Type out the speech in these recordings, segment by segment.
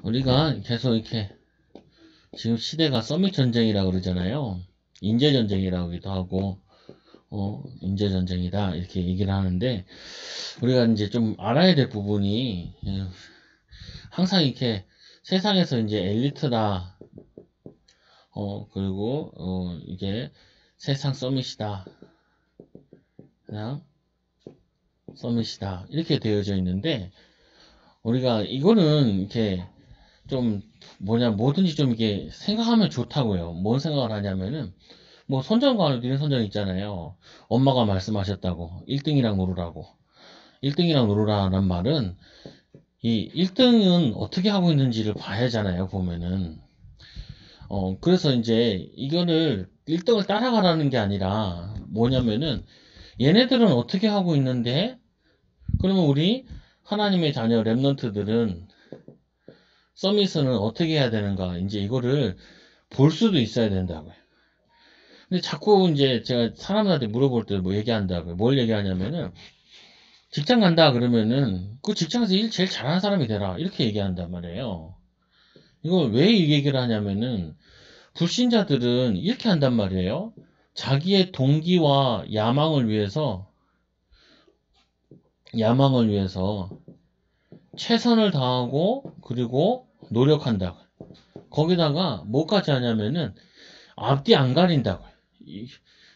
우리가 계속 이렇게 지금 시대가 서밋 전쟁이라고 그러잖아요. 인재 전쟁이라고도 하고, 인재 전쟁이다 이렇게 얘기를 하는데, 우리가 이제 좀 알아야 될 부분이 항상 이렇게 세상에서 이제 엘리트다, 그리고 이게 세상 서밋이다, 그냥 서밋이다 이렇게 되어져 있는데, 우리가 이거는 이렇게 좀 뭐든지 좀 이게 생각하면 좋다고요. 뭔 생각을 하냐면은 뭐 선전과 니은 선전 있잖아요. 엄마가 말씀하셨다고 1등이랑 놀으라고. 1등이랑 놀으라는 말은 이 1등은 어떻게 하고 있는지를 봐야 하잖아요. 보면은 그래서 이제 이거를 1등을 따라가라는 게 아니라 뭐냐면은 얘네들은 어떻게 하고 있는데 그러면 우리 하나님의 자녀 렘넌트들은 서밋은 어떻게 해야 되는가 이제 이거를 볼 수도 있어야 된다고요. 근데 자꾸 이제 제가 사람들한테 물어볼 때 뭐 얘기한다고요. 뭘 얘기하냐면은 직장 간다 그러면은 그 직장에서 일 제일 잘하는 사람이 되라 이렇게 얘기한단 말이에요. 이거 왜 이 얘기를 하냐면은 불신자들은 이렇게 한단 말이에요. 자기의 동기와 야망을 위해서 최선을 다하고 그리고 노력한다. 거기다가 뭐까지 하냐면은 앞뒤 안 가린다고요.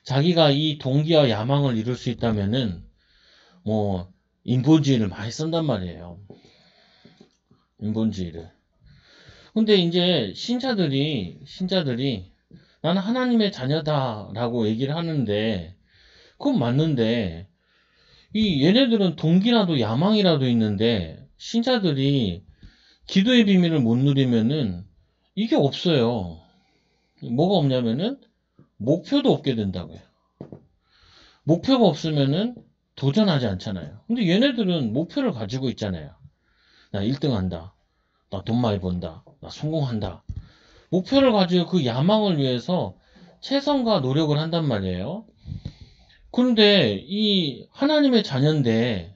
자기가 이 동기와 야망을 이룰 수 있다면은 뭐 인본주의를 많이 쓴단 말이에요. 인본주의를. 근데 이제 신자들이 나는 하나님의 자녀다라고 얘기를 하는데 그건 맞는데 이 얘네들은 동기라도 야망이라도 있는데 신자들이 기도의 비밀을 못 누리면은 이게 없어요. 뭐가 없냐면은 목표도 없게 된다고요. 목표가 없으면은 도전하지 않잖아요. 근데 얘네들은 목표를 가지고 있잖아요. 나 1등 한다. 나 돈 많이 번다. 나 성공한다. 목표를 가지고 그 야망을 위해서 최선과 노력을 한단 말이에요. 그런데 이 하나님의 자녀인데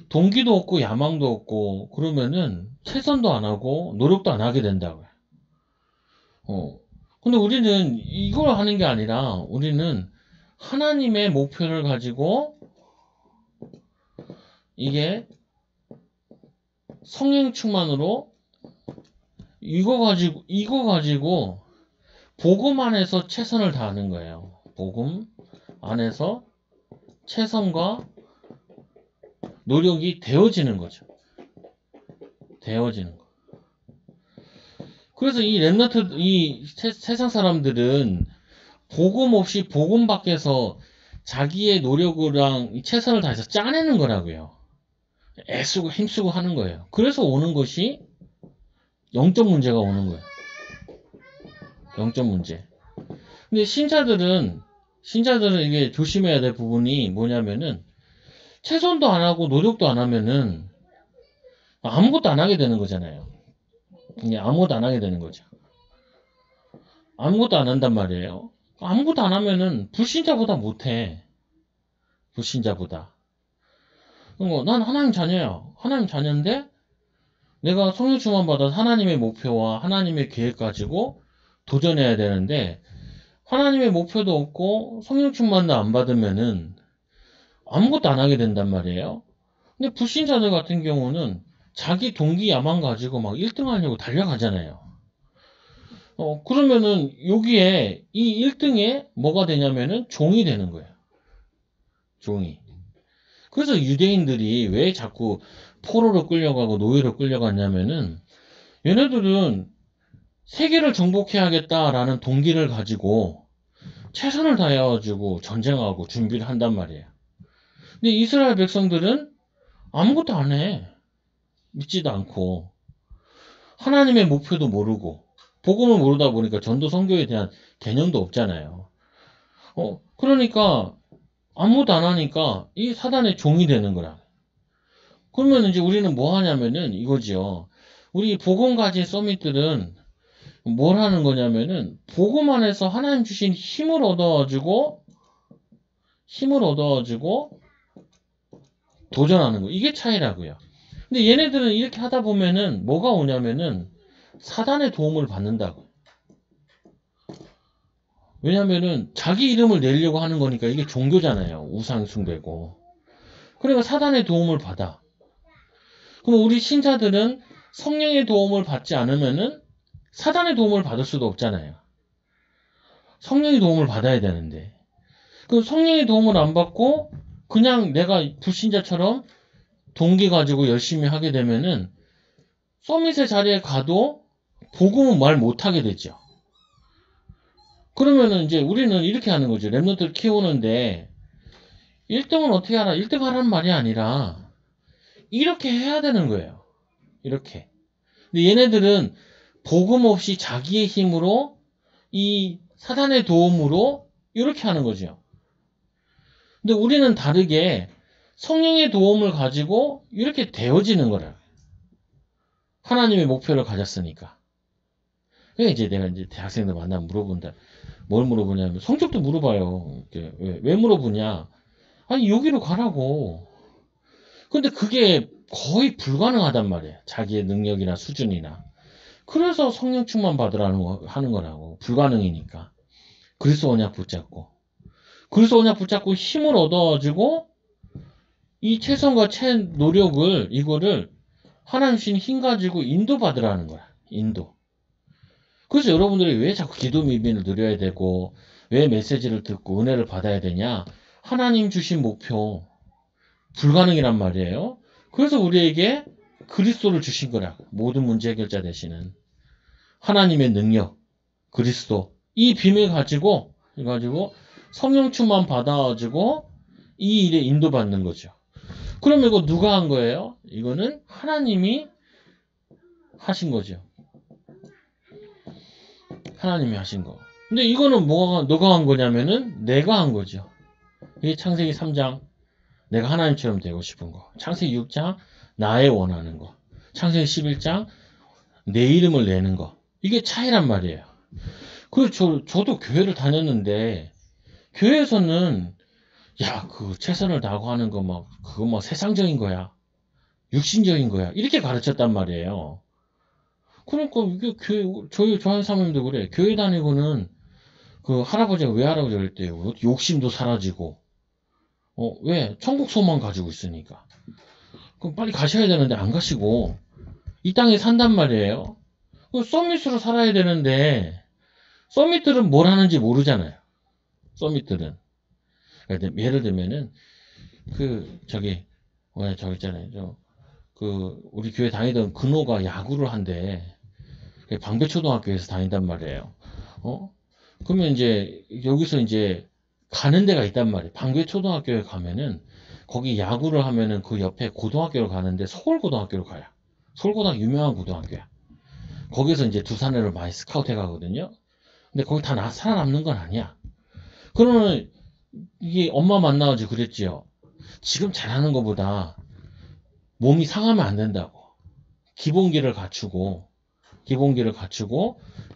동기도 없고 야망도 없고 그러면은 최선도 안 하고 노력도 안 하게 된다고요. 근데 우리는 이걸 하는 게 아니라 우리는 하나님의 목표를 가지고 이게 성령 충만으로 이거 가지고 복음 안에서 최선을 다하는 거예요. 복음 안에서 최선과 노력이 되어지는 거죠. 되어지는 거. 그래서 이 렘넌트, 이 세상 사람들은 복음 없이 복음 밖에서 자기의 노력이랑 최선을 다해서 짜내는 거라고요. 애쓰고 힘쓰고 하는 거예요. 그래서 오는 것이 영적 문제가 오는 거예요. 영적 문제. 근데 신자들은 이게 조심해야 될 부분이 뭐냐면은 최선도 안 하고 노력도 안 하면은 아무것도 안 하게 되는 거잖아요. 이게 아무것도 안 하게 되는 거죠. 아무것도 안 한단 말이에요. 아무것도 안 하면은 불신자보다 못해. 불신자보다. 난 하나님 자녀야. 하나님 자녀인데 내가 성령 충만 받아서 하나님의 목표와 하나님의 계획 가지고 도전해야 되는데 하나님의 목표도 없고 성령 충만도 안 받으면은 아무것도 안 하게 된단 말이에요. 근데 불신자들 같은 경우는 자기 동기 야망 가지고 막 1등 하려고 달려가잖아요. 그러면은 여기에 이 1등에 뭐가 되냐면은 종이 되는 거예요. 종이. 그래서 유대인들이 왜 자꾸 포로로 끌려가고 노예로 끌려갔냐면은 얘네들은 세계를 정복해야겠다라는 동기를 가지고 최선을 다해가지고 전쟁하고 준비를 한단 말이에요. 근데 이스라엘 백성들은 아무것도 안 해. 믿지도 않고 하나님의 목표도 모르고 복음을 모르다 보니까 전도 선교에 대한 개념도 없잖아요. 그러니까 아무것도 안 하니까 이 사단의 종이 되는 거라. 그러면 이제 우리는 뭐 하냐면은 이거지요. 우리 복음 가진 서밋들은 뭘 하는 거냐면은 복음 안에서 하나님 주신 힘을 얻어가지고 도전하는 거. 이게 차이라고요. 근데 얘네들은 이렇게 하다 보면은 뭐가 오냐면은 사단의 도움을 받는다고. 왜냐면은 자기 이름을 내려고 하는 거니까 이게 종교잖아요. 우상 숭배고. 그러니까 사단의 도움을 받아. 그럼 우리 신자들은 성령의 도움을 받지 않으면은 사단의 도움을 받을 수도 없잖아요. 성령의 도움을 받아야 되는데. 그 성령의 도움을 안 받고 그냥 내가 불신자처럼 동기 가지고 열심히 하게 되면은 서밋의 자리에 가도 복음은 말 못하게 되죠. 그러면은 이제 우리는 이렇게 하는 거죠. 랩런트를 키우는데 1등은 어떻게 하라? 1등 하라는 말이 아니라 이렇게 해야 되는 거예요. 이렇게. 근데 얘네들은 복음 없이 자기의 힘으로 이 사단의 도움으로 이렇게 하는 거죠. 근데 우리는 다르게 성령의 도움을 가지고 이렇게 되어지는 거라. 하나님의 목표를 가졌으니까. 그러니까 이제 내가 이제 대학생들 만나면 물어본다. 뭘 물어보냐면 성적도 물어봐요. 왜 물어보냐? 아니 여기로 가라고. 근데 그게 거의 불가능하단 말이에요. 자기의 능력이나 수준이나. 그래서 성령 충만 하는 거라고. 불가능이니까. 그리스도 언약 붙잡고. 그리스도 언약 붙잡고 힘을 얻어가지고 이 최선과 노력을 이거를 하나님 주신 힘 가지고 인도받으라는 거야. 인도. 그래서 여러분들이 왜 자꾸 기도 미빈을 누려야 되고 왜 메시지를 듣고 은혜를 받아야 되냐? 하나님 주신 목표 불가능이란 말이에요. 그래서 우리에게 그리스도를 주신 거라고. 모든 문제 해결자 되시는 하나님의 능력, 그리스도 이 비밀 가지고 성령 충만 받아가지고 이 일에 인도받는 거죠. 그럼 이거 누가 한 거예요? 이거는 하나님이 하신 거죠. 하나님이 하신 거. 근데 이거는 너가 한 거냐면은 내가 한 거죠. 이게 창세기 3장 내가 하나님처럼 되고 싶은 거. 창세기 6장 나의 원하는 거. 창세기 11장 내 이름을 내는 거. 이게 차이란 말이에요. 그리고 저도 교회를 다녔는데 교회에서는 야, 그 최선을 다하고 하는 거 그거 세상적인 거야. 육신적인 거야. 이렇게 가르쳤단 말이에요. 그러니까 이게 저희 사모님도 그래. 교회 다니고는 그 할아버지가 왜 할아버지 그랬대요. 욕심도 사라지고. 왜? 천국 소망 가지고 있으니까. 그럼 빨리 가셔야 되는데 안 가시고 이 땅에 산단 말이에요. 서밋으로 살아야 되는데 서밋들은 뭘 하는지 모르잖아요. 서밋들은. 그러니까 예를 들면은 저기 있잖아요. 우리 교회 다니던 근호가 야구를 한대. 방배초등학교에서 다닌단 말이에요. 그러면 이제 여기서 이제 가는 데가 있단 말이에요. 방배초등학교에 가면은 거기 야구를 하면은 그 옆에 고등학교를 가는데 서울고등학교를 가요. 서울고등학교 유명한 고등학교야. 거기서 이제 두산애를 많이 스카우트해 가거든요. 근데 거기 다 살아남는 건 아니야. 그러면 이게 엄마 만나가지고 그랬지요. 지금 잘하는 것보다 몸이 상하면 안 된다고. 기본기를 갖추고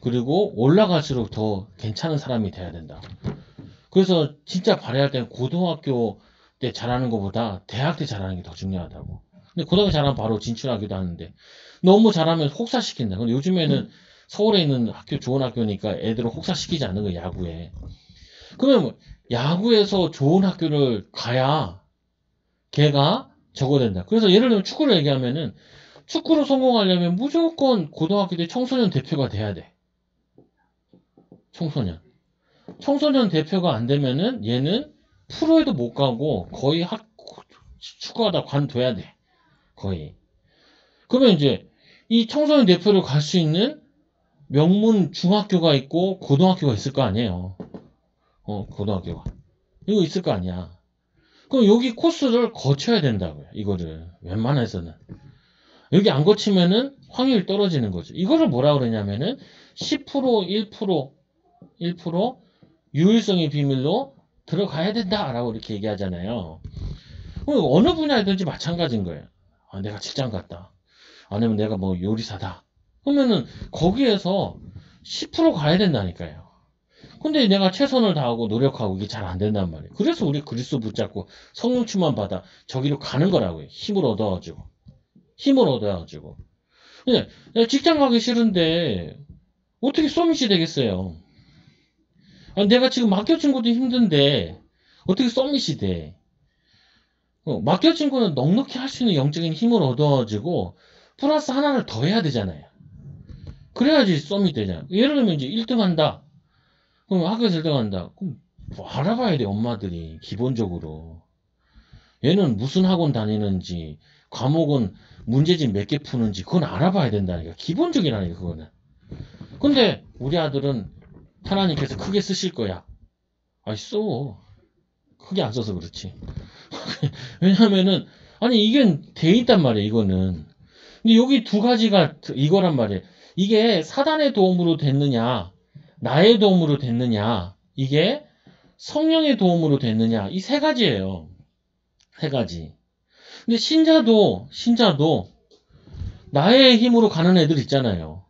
그리고 올라갈수록 더 괜찮은 사람이 돼야 된다. 그래서 진짜 발휘할 때는 고등학교 때 잘하는 것보다 대학 때 잘하는 게 더 중요하다고. 근데 고등학교 잘하면 바로 진출하기도 하는데 너무 잘하면 혹사시킨다. 근데 요즘에는 서울에 있는 학교 좋은 학교니까 애들을 혹사시키지 않는 거예요. 야구에. 그러면 야구에서 좋은 학교를 가야 걔가 저거 된다. 그래서 예를 들면 축구를 얘기하면은 축구로 성공하려면 무조건 고등학교 때 청소년 대표가 돼야 돼. 청소년 대표가 안 되면은 얘는 프로에도 못 가고 거의 축구하다 관둬야 돼. 거의. 그러면 이제 이 청소년 대표를 갈 수 있는 명문 중학교가 있고 고등학교가 있을 거 아니에요. 고등학교가. 이거 있을 거 아니야. 그럼 여기 코스를 거쳐야 된다고요. 이거를. 웬만해서는. 여기 안 거치면은 확률이 떨어지는 거죠. 이거를 뭐라 그러냐면은 10%, 1% 유일성의 비밀로 들어가야 된다라고 이렇게 얘기하잖아요. 그럼 어느 분야이든지 마찬가지인 거예요. 내가 직장 갔다. 아니면 내가 요리사다. 그러면은 거기에서 10% 가야 된다니까요. 근데 내가 최선을 다하고 노력하고 이게 잘 안 된단 말이에요. 그래서 우리 그리스도 붙잡고 성령 충만 받아 저기로 가는 거라고요. 힘을 얻어가지고. 내가 직장 가기 싫은데 어떻게 서밋이 되겠어요? 아니, 내가 지금 맡겨진 것도 힘든데 어떻게 서밋이 돼? 맡겨진 거는 넉넉히 할 수 있는 영적인 힘을 얻어가지고 플러스 하나를 더 해야 되잖아요. 그래야지 서밋 되잖아. 예를 들면 이제 1등 한다. 그럼 학교에서 1등 한다. 그럼 뭐 알아봐야 돼, 엄마들이. 기본적으로. 얘는 무슨 학원 다니는지, 과목은 문제집 몇 개 푸는지, 그건 알아봐야 된다니까. 기본적이라니까, 그거는. 근데 우리 아들은 하나님께서 크게 쓰실 거야. 아이, 써. 크게 안 써서 그렇지. 왜냐면은, 아니, 이게 돼 있단 말이야, 이거는. 근데 여기 두 가지가 이거란 말이에요. 이게 사단의 도움으로 됐느냐, 나의 도움으로 됐느냐, 이게 성령의 도움으로 됐느냐, 이 세 가지예요. 세 가지. 근데 신자도 나의 힘으로 가는 애들 있잖아요.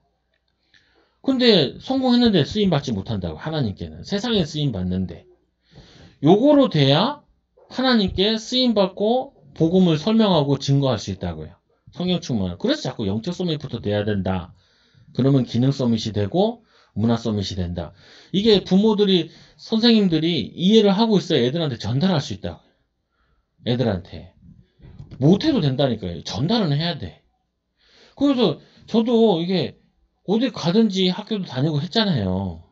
근데 성공했는데 쓰임받지 못한다고, 하나님께는. 세상에 쓰임받는데. 요거로 돼야 하나님께 쓰임받고 복음을 설명하고 증거할 수 있다고요. 성령 충만. 그래서 자꾸 영적 서밋부터 돼야 된다. 그러면 기능 서밋이 되고 문화 서밋이 된다. 이게 부모들이, 선생님들이 이해를 하고 있어야 애들한테 전달할 수 있다. 애들한테. 못해도 된다니까요. 전달은 해야 돼. 그래서 저도 이게 어디 가든지 학교도 다니고 했잖아요.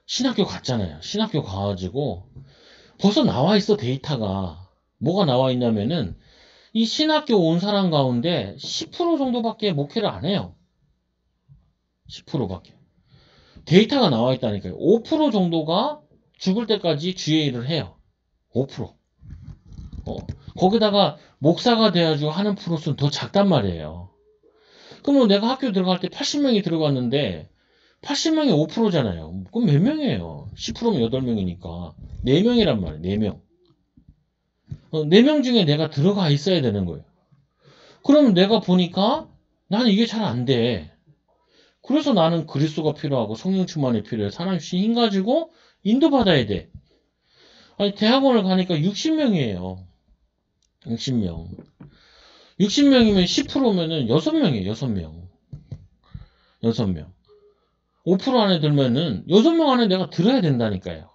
신학교 갔잖아요. 신학교 가가지고 벌써 나와 있어, 데이터가. 뭐가 나와 있냐면은 이 신학교 온 사람 가운데 10% 정도밖에 목회를 안 해요. 10%밖에. 데이터가 나와 있다니까요. 5% 정도가 죽을 때까지 주의 일을 해요. 5%. 거기다가 목사가 돼가지고 하는 프로수는 더 작단 말이에요. 그러면 내가 학교 들어갈 때 80명이 들어갔는데 80명이 5%잖아요. 그럼 몇 명이에요? 10%면 8명이니까. 4명이란 말이에요. 4명. 4명 중에 내가 들어가 있어야 되는 거예요. 그러면 내가 보니까 나는 이게 잘 안 돼. 그래서 나는 그리스도가 필요하고 성령 충만이 필요해. 하나님 주신 힘 가지고 인도받아야 돼. 아니, 대학원을 가니까 60명이에요. 60명. 60명이면 10%면은 6명이에요. 6명. 6명. 5% 안에 들면은 6명 안에 내가 들어야 된다니까요.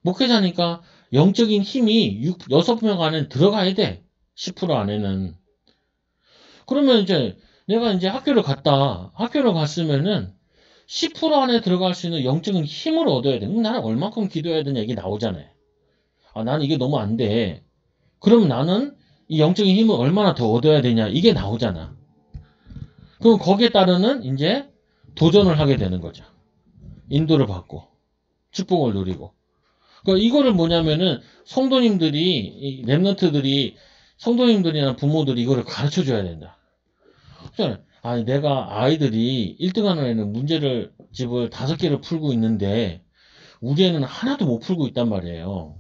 목회자니까 영적인 힘이 6명 안에 들어가야 돼. 10% 안에는. 그러면 이제 내가 이제 학교를 갔으면은 10% 안에 들어갈 수 있는 영적인 힘을 얻어야 돼. 그럼 나는 얼만큼 기도해야 되냐, 이게 나오잖아요. 아, 나는 이게 너무 안 돼. 그럼 나는 이 영적인 힘을 얼마나 더 얻어야 되냐, 이게 나오잖아. 그럼 거기에 따르는 이제 도전을 하게 되는 거죠. 인도를 받고 축복을 누리고. 그러니까 이거를 뭐냐면은 성도님들이, 랩런트들이, 성도님들이나 부모들이 이거를 가르쳐 줘야 된다. 아니, 내가 아이들이 1등 하는 애는 집을 5개를 풀고 있는데 우리 애는 하나도 못 풀고 있단 말이에요.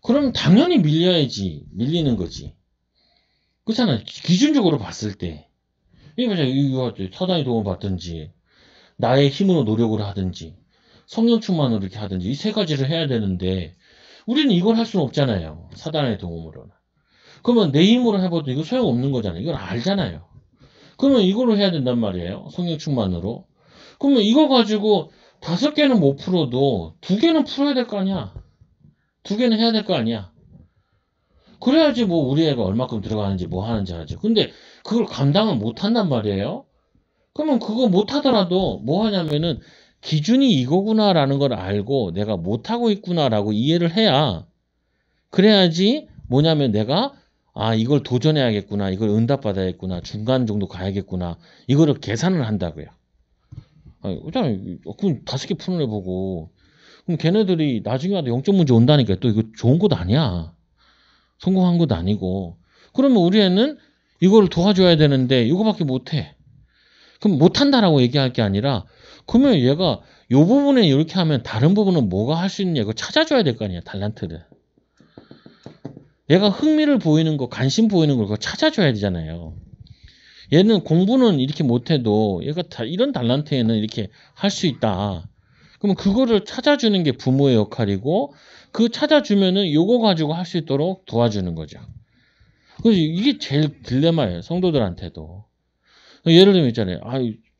그럼 당연히 밀리는 거지. 그렇잖아. 기준적으로 봤을 때. 이거 사단의 도움을 받든지, 나의 힘으로 노력을 하든지, 성령 충만으로 이렇게 하든지, 이 세 가지를 해야 되는데, 우리는 이걸 할 수는 없잖아요. 사단의 도움으로는. 그러면 내 힘으로 해봐도 이거 소용없는 거잖아요. 이걸 알잖아요. 그러면 이걸로 해야 된단 말이에요. 성령 충만으로. 그러면 이거 가지고 5개는 못 풀어도 2개는 풀어야 될 거 아니야. 2개는 해야 될 거 아니야. 그래야지 뭐 우리 애가 얼마큼 들어가는지 뭐 하는지 하지. 근데 그걸 감당을 못 한단 말이에요. 그러면 그거 못 하더라도 뭐 하냐면은 기준이 이거구나라는 걸 알고 내가 못 하고 있구나라고 이해를 해야, 그래야지 뭐냐면 내가 이걸 도전해야겠구나, 이걸 응답받아야겠구나, 중간 정도 가야겠구나, 이거를 계산을 한다고요. 그럼 5개 푸는 애 보고 그럼 걔네들이 나중에 와도 0점 문제 온다니까 또 이거 좋은 것도 아니야. 성공한 것도 아니고. 그러면 우리 애는 이거를 도와줘야 되는데 이거밖에 못해. 그럼 못한다라고 얘기할 게 아니라, 그러면 얘가 요 부분에 이렇게 하면 다른 부분은 뭐가 할 수 있냐, 이거 찾아줘야 될 거 아니야, 달란트를. 얘가 흥미를 보이는 거, 관심 보이는 걸 그거 찾아줘야 되잖아요. 얘는 공부는 이렇게 못해도 얘가 이런 달란트에는 이렇게 할 수 있다. 그러면 그거를 찾아주는 게 부모의 역할이고, 그 찾아주면은 요거 가지고 할 수 있도록 도와주는 거죠. 그래서 이게 제일 딜레마예요, 성도들한테도. 예를 들면 있잖아요.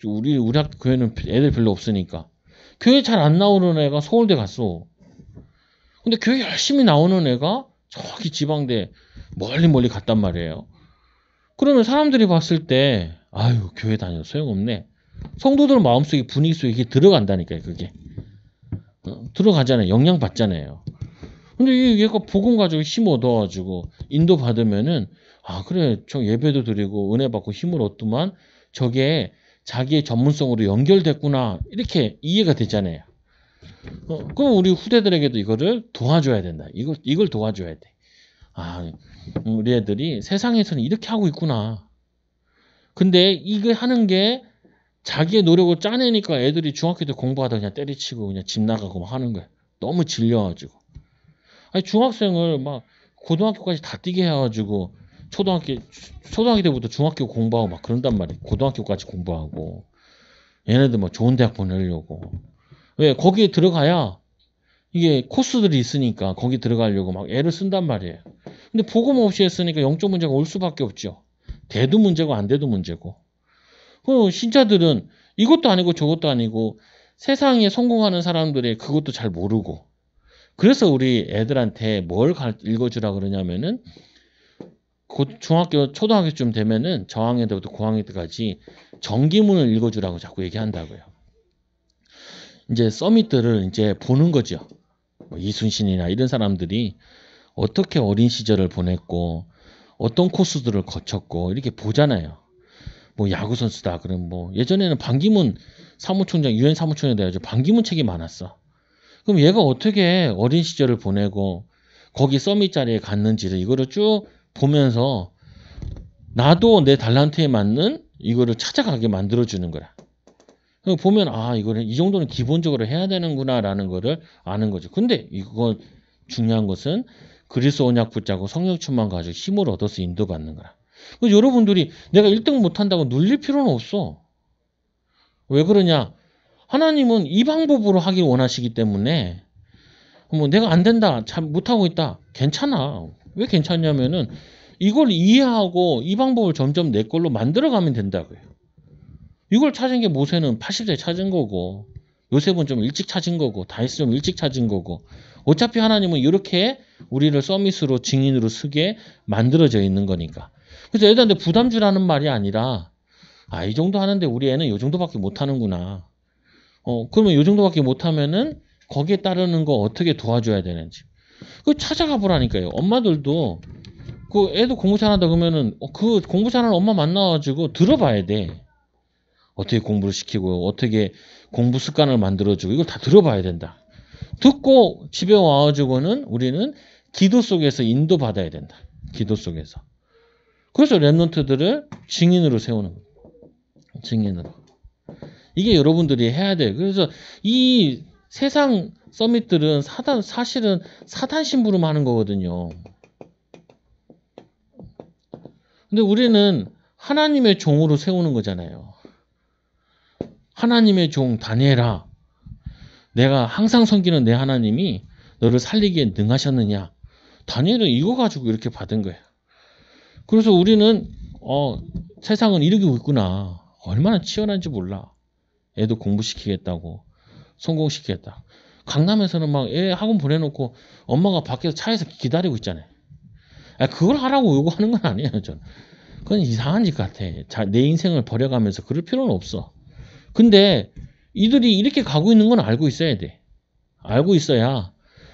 우리 학교 교회는 애들 별로 없으니까. 교회 잘 안 나오는 애가 서울대 갔어. 근데 교회 열심히 나오는 애가 저기 지방대 멀리 갔단 말이에요. 그러면 사람들이 봤을 때, 교회 다녀도 소용없네. 성도들 마음속에 분위기 속에 이게 들어간다니까요, 그게. 들어가잖아요. 영향 받잖아요. 근데 얘가 복음 가지고 힘 얻어가지고 인도 받으면은 그래 저 예배도 드리고 은혜 받고 힘을 얻더만 저게 자기의 전문성으로 연결됐구나 이렇게 이해가 되잖아요. 그럼 우리 후대들에게도 이거를 도와줘야 된다. 이걸 도와줘야 돼. 우리 애들이 세상에서는 이렇게 하고 있구나. 근데 이거 하는 게 자기의 노력을 짜내니까 애들이 중학교 때 공부하다 그냥 때리치고 그냥 집 나가고 막 하는 거야. 너무 질려가지고. 중학생을 막 고등학교까지 다 뛰게 해가지고 초등학교 때부터 중학교 공부하고 막 그런단 말이야. 고등학교까지 공부하고. 얘네들 뭐 좋은 대학 보내려고. 왜? 거기에 들어가야 이게 코스들이 있으니까 거기 들어가려고 막 애를 쓴단 말이에요. 근데 복음 없이 했으니까 영적 문제가 올 수밖에 없죠. 돼도 문제고 안 돼도 문제고. 신자들은 이것도 아니고 저것도 아니고 세상에 성공하는 사람들이 그것도 잘 모르고. 그래서 우리 애들한테 뭘 읽어주라 그러냐면은 중학교, 초등학교쯤 되면은 저학년 때부터 고학년 때까지 정기문을 읽어주라고 자꾸 얘기한다고요. 이제 서밋들을 이제 보는 거죠. 이순신이나 이런 사람들이 어떻게 어린 시절을 보냈고 어떤 코스들을 거쳤고 이렇게 보잖아요. 뭐 야구 선수다 그럼 뭐 예전에는 반기문 사무총장 유엔 사무총장이 돼가지고 반기문 책이 많았어. 그럼 얘가 어떻게 어린 시절을 보내고 거기 서밋 자리에 갔는지를 이거를 쭉 보면서 나도 내 달란트에 맞는 이거를 찾아가게 만들어주는 거야. 보면 이거는 이 정도는 기본적으로 해야 되는구나라는 거를 아는 거죠. 근데 이거 중요한 것은 그리스도 언약 붙잡고 성령 충만 가지고 힘을 얻어서 인도받는 거야. 그래서 여러분들이 내가 1등 못한다고 눌릴 필요는 없어. 왜 그러냐? 하나님은 이 방법으로 하길 원하시기 때문에 뭐 내가 안 된다, 잘 못하고 있다, 괜찮아. 왜 괜찮냐면은 이걸 이해하고 이 방법을 점점 내 걸로 만들어가면 된다고요. 이걸 찾은 게 모세는 80세 찾은 거고 요셉은 좀 일찍 찾은 거고 다윗은 좀 일찍 찾은 거고 어차피 하나님은 이렇게 우리를 서밋으로 증인으로 쓰게 만들어져 있는 거니까. 그래서 애들한테 부담 주라는 말이 아니라 이 정도 하는데 우리 애는 이 정도밖에 못하는구나. 그러면 이 정도밖에 못하면은 거기에 따르는 거 어떻게 도와줘야 되는지. 그 찾아가 보라니까요. 엄마들도 그 애도 공부 잘한다 그러면은 그 공부 잘하는 엄마 만나가지고 들어봐야 돼. 어떻게 공부를 시키고 어떻게 공부 습관을 만들어주고 이걸 다 들어봐야 된다. 듣고 집에 와가지고는 우리는 기도 속에서 인도받아야 된다. 기도 속에서. 그래서 랩런트들을 증인으로 세우는 거예요. 증인으로. 이게 여러분들이 해야 돼요. 그래서 이 세상 서밋들은 사실은 사단 심부름 하는 거거든요. 근데 우리는 하나님의 종으로 세우는 거잖아요. 하나님의 종 다니엘아, 내가 항상 섬기는 내 하나님이 너를 살리기에 능하셨느냐. 다니엘은 이거 가지고 이렇게 받은 거예요. 그래서 우리는 세상은 이러고 있구나. 얼마나 치열한지 몰라. 애도 공부시키겠다고 성공시키겠다. 강남에서는 막 애 학원 보내놓고 엄마가 밖에서 차에서 기다리고 있잖아요. 그걸 하라고 요구하는 건 아니에요. 저는. 그건 이상한 짓 같아. 내 인생을 버려가면서 그럴 필요는 없어. 근데 이들이 이렇게 가고 있는 건 알고 있어야 돼. 알고 있어야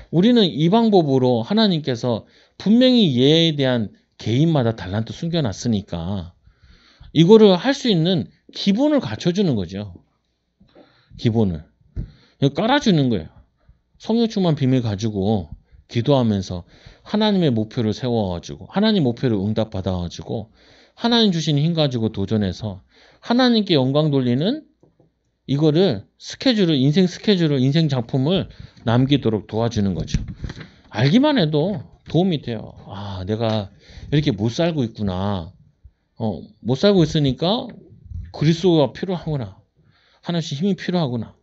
우리는 이 방법으로 하나님께서 분명히 얘에 대한 개인마다 달란트 숨겨놨으니까 이거를 할 수 있는 기본을 갖춰주는 거죠. 기본을. 깔아주는 거예요. 성령 충만 비밀 가지고 기도하면서 하나님의 목표를 세워가지고 하나님 목표를 응답받아가지고 하나님 주신 힘 가지고 도전해서 하나님께 영광 돌리는 이거를 인생 스케줄을 인생 작품을 남기도록 도와주는 거죠. 알기만 해도 도움이 돼요. 내가 이렇게 못 살고 있구나. 못 살고 있으니까 그리스도가 필요하구나. 하나씩 힘이 필요하구나.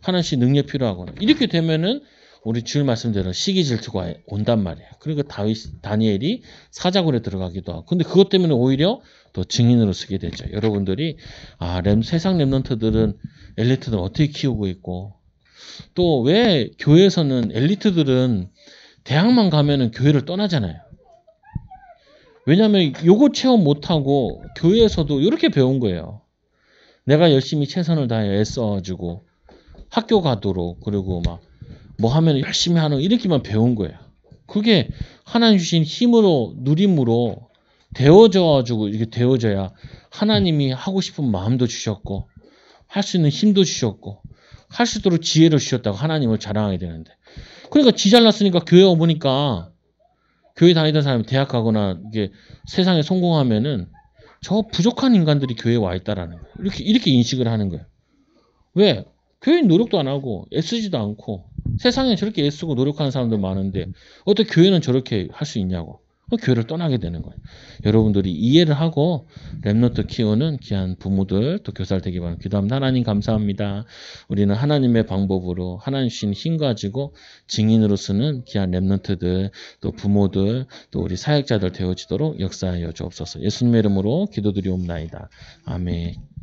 하나씩 능력 필요하구나. 이렇게 되면은 우리 주일 말씀대로 시기 질투가 온단 말이에요. 그리고 다니엘이 사자굴에 들어가기도 하고. 근데 그것 때문에 오히려 더 증인으로 쓰게 되죠. 여러분들이 세상 렘넌트들은 엘리트들 어떻게 키우고 있고, 또 왜 교회에서는 엘리트들은 대학만 가면은 교회를 떠나잖아요. 왜냐하면 요거 체험 못하고 교회에서도 이렇게 배운 거예요. 내가 열심히 최선을 다해 애써가지고 학교 가도록, 그리고 막 뭐 하면 열심히 하는, 이렇게만 배운 거예요. 그게 하나님 주신 힘으로, 누림으로 되어져가지고, 이렇게 되어져야 하나님이 하고 싶은 마음도 주셨고, 할 수 있는 힘도 주셨고, 할 수 있도록 지혜를 주셨다고 하나님을 자랑하게 되는데. 그러니까 지 잘났으니까 교회 오보니까, 교회 다니던 사람이 대학 가거나 이게 세상에 성공하면은 저 부족한 인간들이 교회에 와 있다라는 거예요. 이렇게 인식을 하는 거예요. 왜? 교회는 노력도 안 하고 애쓰지도 않고 세상에 저렇게 애쓰고 노력하는 사람들 많은데 어떻게 교회는 저렇게 할 수 있냐고. 교회를 떠나게 되는 거예요. 여러분들이 이해를 하고 렘넌트 키우는 귀한 부모들, 또 교사를 되기 바랍니다. 기도합니다. 하나님 감사합니다. 우리는 하나님의 방법으로 하나님 주신 힘 가지고 증인으로 쓰는 귀한 렘넌트들, 또 부모들, 또 우리 사역자들 되어지도록 역사하여 주옵소서. 예수님의 이름으로 기도드리옵나이다. 아멘.